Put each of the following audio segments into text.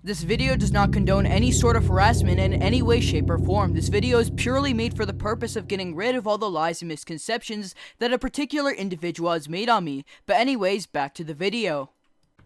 This video does not condone any sort of harassment in any way, shape, or form. This video is purely made for the purpose of getting rid of all the lies and misconceptions that a particular individual has made on me. But anyways, back to the video.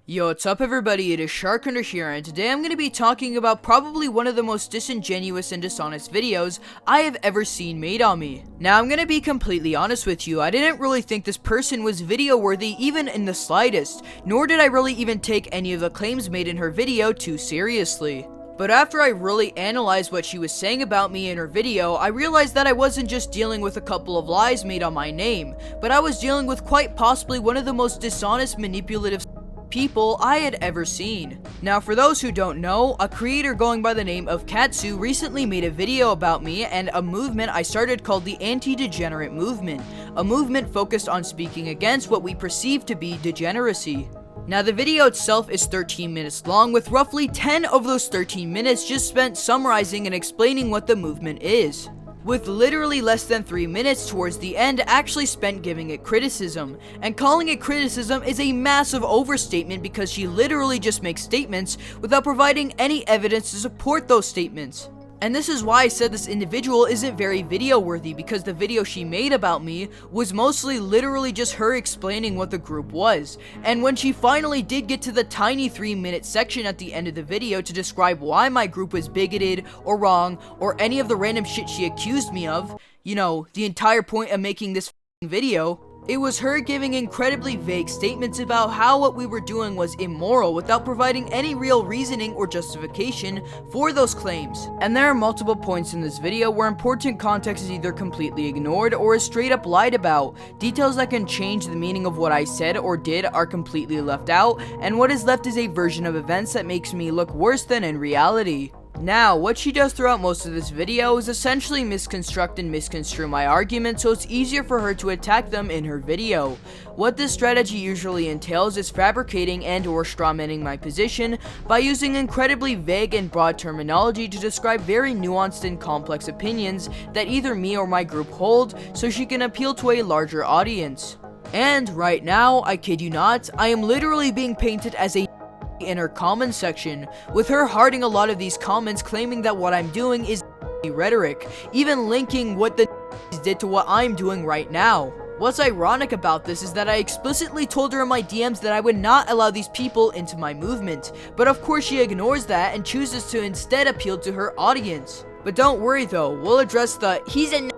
Yo, what's up everybody, it is Shark Hunter here, and today I'm going to be talking about probably one of the most disingenuous and dishonest videos I have ever seen made on me. Now, I'm going to be completely honest with you, I didn't really think this person was video worthy even in the slightest, nor did I really even take any of the claims made in her video too seriously. But after I really analyzed what she was saying about me in her video, I realized that I wasn't just dealing with a couple of lies made on my name, but I was dealing with quite possibly one of the most dishonest, manipulative people I had ever seen. Now, for those who don't know, a creator going by the name of Katsu recently made a video about me and a movement I started called the anti-degenerate movement, a movement focused on speaking against what we perceive to be degeneracy. Now, the video itself is 13 minutes long, with roughly 10 of those 13 minutes just spent summarizing and explaining what the movement is, with literally less than 3 minutes towards the end actually spent giving it criticism. And calling it criticism is a massive overstatement because she literally just makes statements without providing any evidence to support those statements. And this is why I said this individual isn't very video worthy, because the video she made about me was mostly literally just her explaining what the group was. And when she finally did get to the tiny 3-minute section at the end of the video to describe why my group was bigoted or wrong or any of the random shit she accused me of, you know, the entire point of making this video, it was her giving incredibly vague statements about how what we were doing was immoral without providing any real reasoning or justification for those claims. And there are multiple points in this video where important context is either completely ignored or is straight up lied about. Details that can change the meaning of what I said or did are completely left out, and what is left is a version of events that makes me look worse than in reality. Now, what she does throughout most of this video is essentially misconstruct and misconstrue my arguments so it's easier for her to attack them in her video. What this strategy usually entails is fabricating and or strawmanning my position by using incredibly vague and broad terminology to describe very nuanced and complex opinions that either me or my group hold so she can appeal to a larger audience. And right now, I kid you not, I am literally being painted as a in her comment section, with her hearting a lot of these comments claiming that what I'm doing is rhetoric, even linking what the did to what I'm doing right now. What's ironic about this is that I explicitly told her in my DMs that I would not allow these people into my movement, but of course she ignores that and chooses to instead appeal to her audience. But don't worry though, we'll address the he's a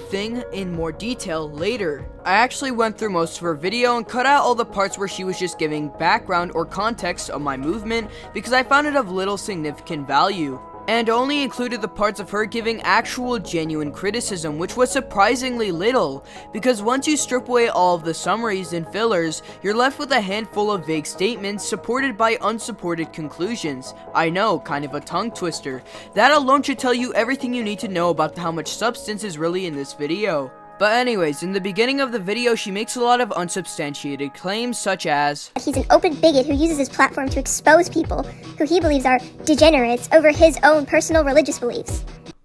thing in more detail later. I actually went through most of her video and cut out all the parts where she was just giving background or context of my movement because I found it of little significant value, and only included the parts of her giving actual genuine criticism, which was surprisingly little, because once you strip away all of the summaries and fillers, you're left with a handful of vague statements supported by unsupported conclusions. I know, kind of a tongue twister. That alone should tell you everything you need to know about how much substance is really in this video. But anyways, in the beginning of the video, she makes a lot of unsubstantiated claims such as, he's an open bigot who uses his platform to expose people who he believes are degenerates over his own personal religious beliefs.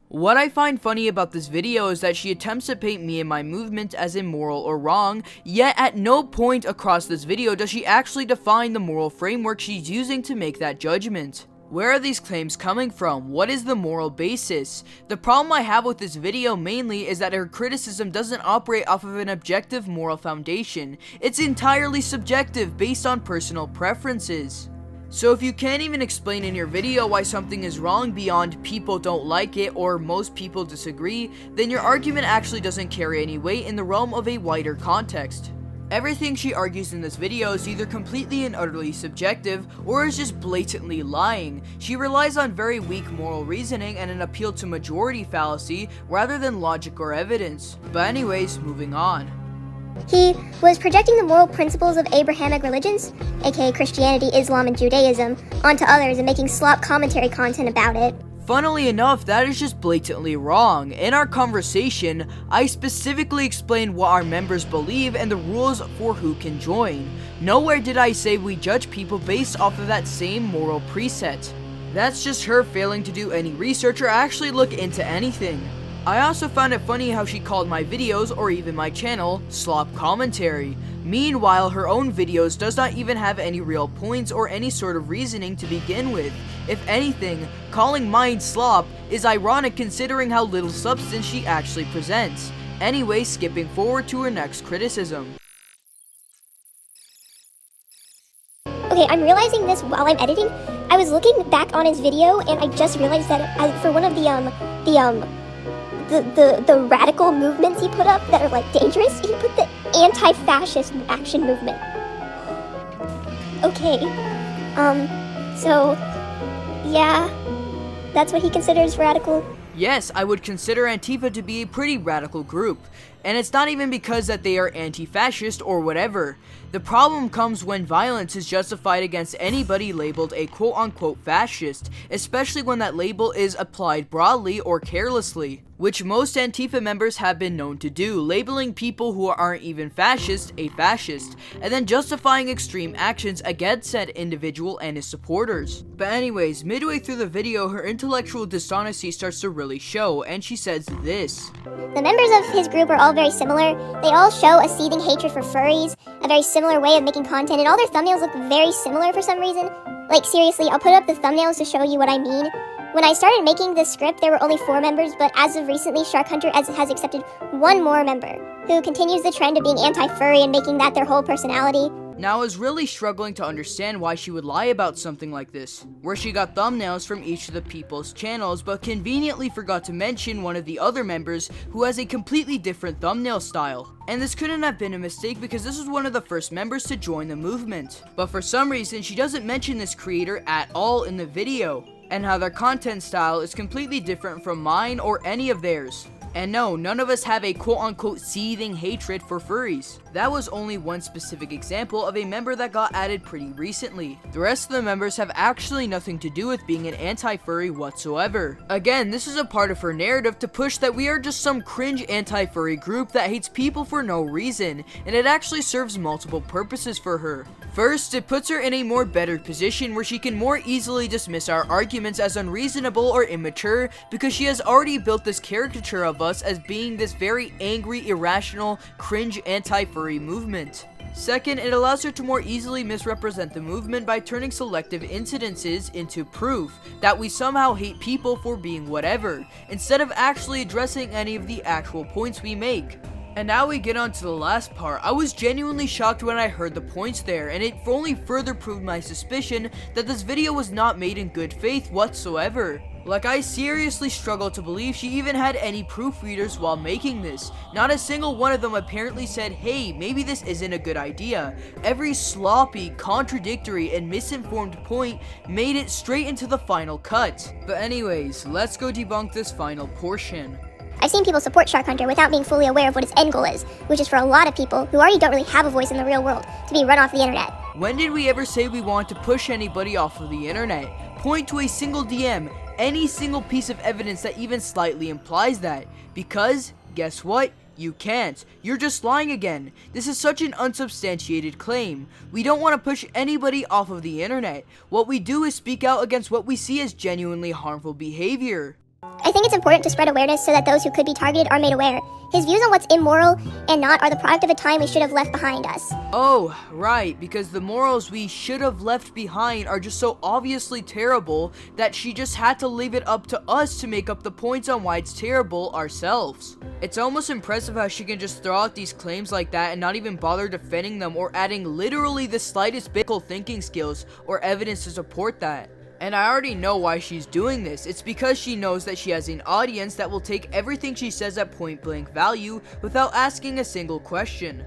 What I find funny about this video is that she attempts to paint me and my movement as immoral or wrong, yet at no point across this video does she actually define the moral framework she's using to make that judgment. Where are these claims coming from? What is the moral basis? The problem I have with this video mainly is that her criticism doesn't operate off of an objective moral foundation. It's entirely subjective based on personal preferences. So if you can't even explain in your video why something is wrong beyond people don't like it or most people disagree, then your argument actually doesn't carry any weight in the realm of a wider context. Everything she argues in this video is either completely and utterly subjective, or is just blatantly lying. She relies on very weak moral reasoning and an appeal to majority fallacy, rather than logic or evidence. But anyways, moving on. He was projecting the moral principles of Abrahamic religions, aka Christianity, Islam, and Judaism, onto others and making slop commentary content about it. Funnily enough, that is just blatantly wrong. In our conversation, I specifically explained what our members believe and the rules for who can join. Nowhere did I say we judge people based off of that same moral preset. That's just her failing to do any research or actually look into anything. I also found it funny how she called my videos, or even my channel, slop commentary. Meanwhile, her own videos does not even have any real points or any sort of reasoning to begin with. If anything, calling mine slop is ironic considering how little substance she actually presents. Anyway, skipping forward to her next criticism. Okay, I'm realizing this while I'm editing. I was looking back on his video and I just realized that for one of the radical movements he put up that are like dangerous, he put the anti-fascist action movement. Okay. So yeah, that's what he considers radical. Yes, I would consider Antifa to be a pretty radical group, and it's not even because that they are anti-fascist or whatever. The problem comes when violence is justified against anybody labeled a quote-unquote fascist, especially when that label is applied broadly or carelessly, which most Antifa members have been known to do, labeling people who aren't even fascist a fascist, and then justifying extreme actions against said individual and his supporters. But anyways, midway through the video, her intellectual dishonesty starts to really show, and she says this. The members of his group are all very similar. They all show a seething hatred for furries, a very similar way of making content, and all their thumbnails look very similar for some reason. Like seriously, I'll put up the thumbnails to show you what I mean. When I started making this script, there were only 4 members, but as of recently, Shark Hunter has accepted 1 more member, who continues the trend of being anti-furry and making that their whole personality. Now I was really struggling to understand why she would lie about something like this, where she got thumbnails from each of the people's channels but conveniently forgot to mention one of the other members who has a completely different thumbnail style. And this couldn't have been a mistake because this was one of the first members to join the movement. But for some reason, she doesn't mention this creator at all in the video, and how their content style is completely different from mine or any of theirs. And no, none of us have a quote-unquote seething hatred for furries. That was only one specific example of a member that got added pretty recently. The rest of the members have actually nothing to do with being an anti-furry whatsoever. Again, this is a part of her narrative to push that we are just some cringe anti-furry group that hates people for no reason, and it actually serves multiple purposes for her. First, it puts her in a more better position where she can more easily dismiss our arguments as unreasonable or immature because she has already built this caricature of us as being this very angry, irrational, cringe anti-furry movement. Second, it allows her to more easily misrepresent the movement by turning selective incidences into proof that we somehow hate people for being whatever, instead of actually addressing any of the actual points we make. And now we get on to the last part. I was genuinely shocked when I heard the points there, and it only further proved my suspicion that this video was not made in good faith whatsoever. Like, I seriously struggle to believe she even had any proofreaders while making this. Not a single one of them apparently said, hey, maybe this isn't a good idea. Every sloppy, contradictory, and misinformed point made it straight into the final cut. But anyways, let's go debunk this final portion. I've seen people support Shark Hunter without being fully aware of what its end goal is, which is for a lot of people who already don't really have a voice in the real world to be run off the internet. When did we ever say we want to push anybody off of the internet? Point to a single DM, any single piece of evidence that even slightly implies that. Because, guess what? You can't. You're just lying again. This is such an unsubstantiated claim. We don't want to push anybody off of the internet. What we do is speak out against what we see as genuinely harmful behavior. I think it's important to spread awareness so that those who could be targeted are made aware. His views on what's immoral and not are the product of a time we should have left behind us. Oh, right, because the morals we should have left behind are just so obviously terrible that she just had to leave it up to us to make up the points on why it's terrible ourselves. It's almost impressive how she can just throw out these claims like that and not even bother defending them or adding literally the slightest bit of thinking skills or evidence to support that. And I already know why she's doing this. It's because she knows that she has an audience that will take everything she says at point blank value without asking a single question.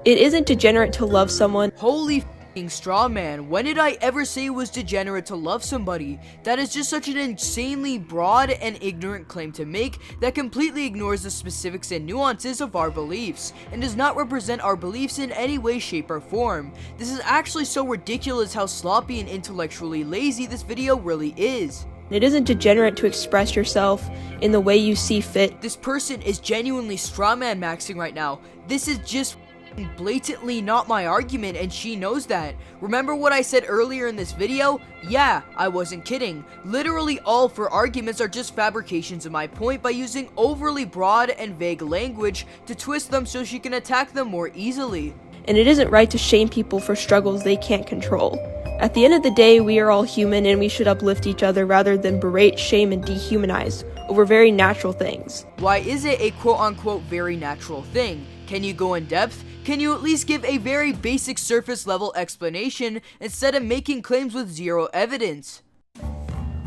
It isn't degenerate to love someone. Holy f***ing straw man, when did I ever say it was degenerate to love somebody? That is just such an insanely broad and ignorant claim to make that completely ignores the specifics and nuances of our beliefs, and does not represent our beliefs in any way, shape, or form. This is actually so ridiculous how sloppy and intellectually lazy this video really is. It isn't degenerate to express yourself in the way you see fit. This person is genuinely strawman maxing right now. This is just blatantly not my argument, and she knows that. Remember what I said earlier in this video? Yeah, I wasn't kidding. Literally all four arguments are just fabrications of my point by using overly broad and vague language to twist them so she can attack them more easily. And it isn't right to shame people for struggles they can't control. At the end of the day, we are all human and we should uplift each other rather than berate, shame, and dehumanize over very natural things. Why is it a quote-unquote very natural thing? Can you go in depth? Can you at least give a very basic surface level explanation instead of making claims with zero evidence?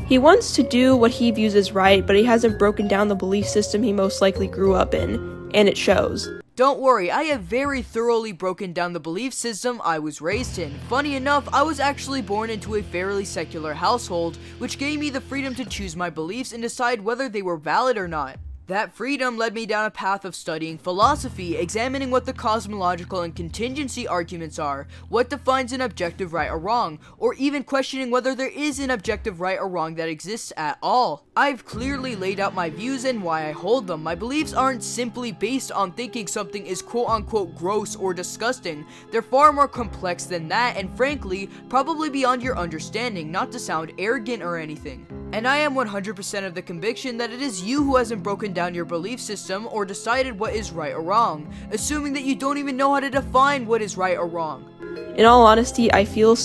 He wants to do what he views as right, but he hasn't broken down the belief system he most likely grew up in, and it shows. Don't worry, I have very thoroughly broken down the belief system I was raised in. Funny enough, I was actually born into a fairly secular household, which gave me the freedom to choose my beliefs and decide whether they were valid or not. That freedom led me down a path of studying philosophy, examining what the cosmological and contingency arguments are, what defines an objective right or wrong, or even questioning whether there is an objective right or wrong that exists at all. I've clearly laid out my views and why I hold them. My beliefs aren't simply based on thinking something is quote-unquote gross or disgusting. They're far more complex than that, and frankly, probably beyond your understanding, not to sound arrogant or anything. And I am 100% of the conviction that it is you who hasn't broken down your belief system or decided what is right or wrong, assuming that you don't even know how to define what is right or wrong. In all honesty, I feel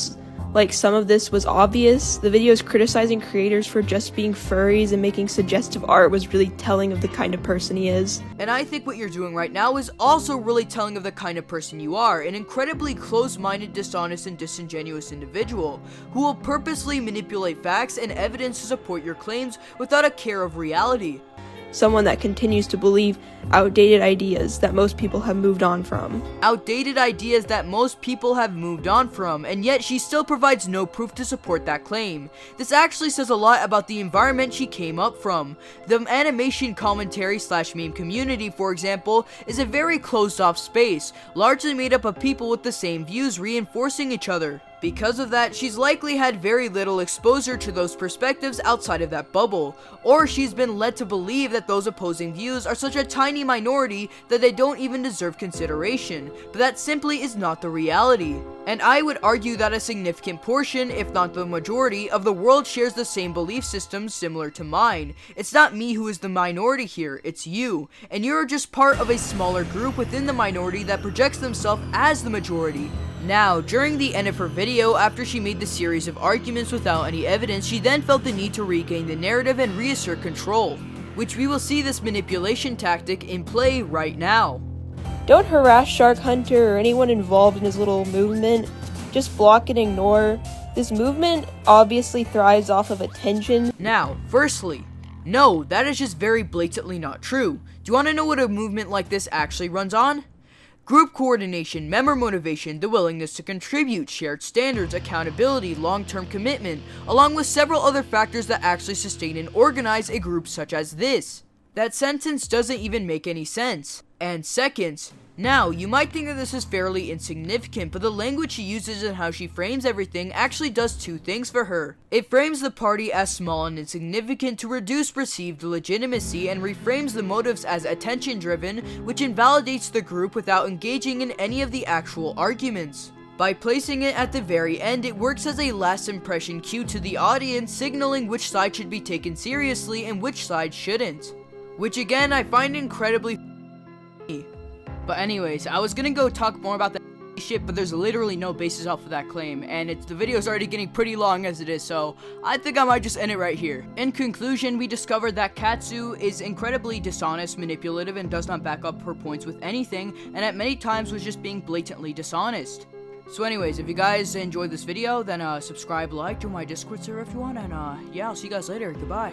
like some of this was obvious. The videos criticizing creators for just being furries and making suggestive art was really telling of the kind of person he is. And I think what you're doing right now is also really telling of the kind of person you are, an incredibly close-minded, dishonest, and disingenuous individual, who will purposely manipulate facts and evidence to support your claims without a care of reality. Someone that continues to believe outdated ideas that most people have moved on from. Outdated ideas that most people have moved on from, and yet she still provides no proof to support that claim. This actually says a lot about the environment she came up from. The animation commentary / meme community, for example, is a very closed off space, largely made up of people with the same views reinforcing each other. Because of that, she's likely had very little exposure to those perspectives outside of that bubble, or she's been led to believe that those opposing views are such a tiny minority that they don't even deserve consideration, but that simply is not the reality. And I would argue that a significant portion, if not the majority, of the world shares the same belief systems similar to mine. It's not me who is the minority here, it's you, and you're just part of a smaller group within the minority that projects themselves as the majority. Now, during the end of her video, after she made the series of arguments without any evidence, she then felt the need to regain the narrative and reassert control, which we will see this manipulation tactic in play right now. Don't harass Shark Hunter or anyone involved in his little movement. Just block and ignore. This movement obviously thrives off of attention. Now, firstly, no, that is just very blatantly not true. Do you want to know what a movement like this actually runs on? Group coordination, member motivation, the willingness to contribute, shared standards, accountability, long-term commitment, along with several other factors that actually sustain and organize a group such as this. That sentence doesn't even make any sense. And second, now, you might think that this is fairly insignificant, but the language she uses and how she frames everything actually does two things for her. It frames the party as small and insignificant to reduce perceived legitimacy and reframes the motives as attention-driven, which invalidates the group without engaging in any of the actual arguments. By placing it at the very end, it works as a last impression cue to the audience, signaling which side should be taken seriously and which side shouldn't. Which again, I find incredibly But anyways, I was gonna go talk more about that shit, but there's literally no basis off of that claim, and the video's already getting pretty long as it is, so I think I might just end it right here. In conclusion, we discovered that Katsu is incredibly dishonest, manipulative, and does not back up her points with anything, and at many times was just being blatantly dishonest. So anyways, if you guys enjoyed this video, then subscribe, like, join my Discord server if you want, and yeah, I'll see you guys later. Goodbye.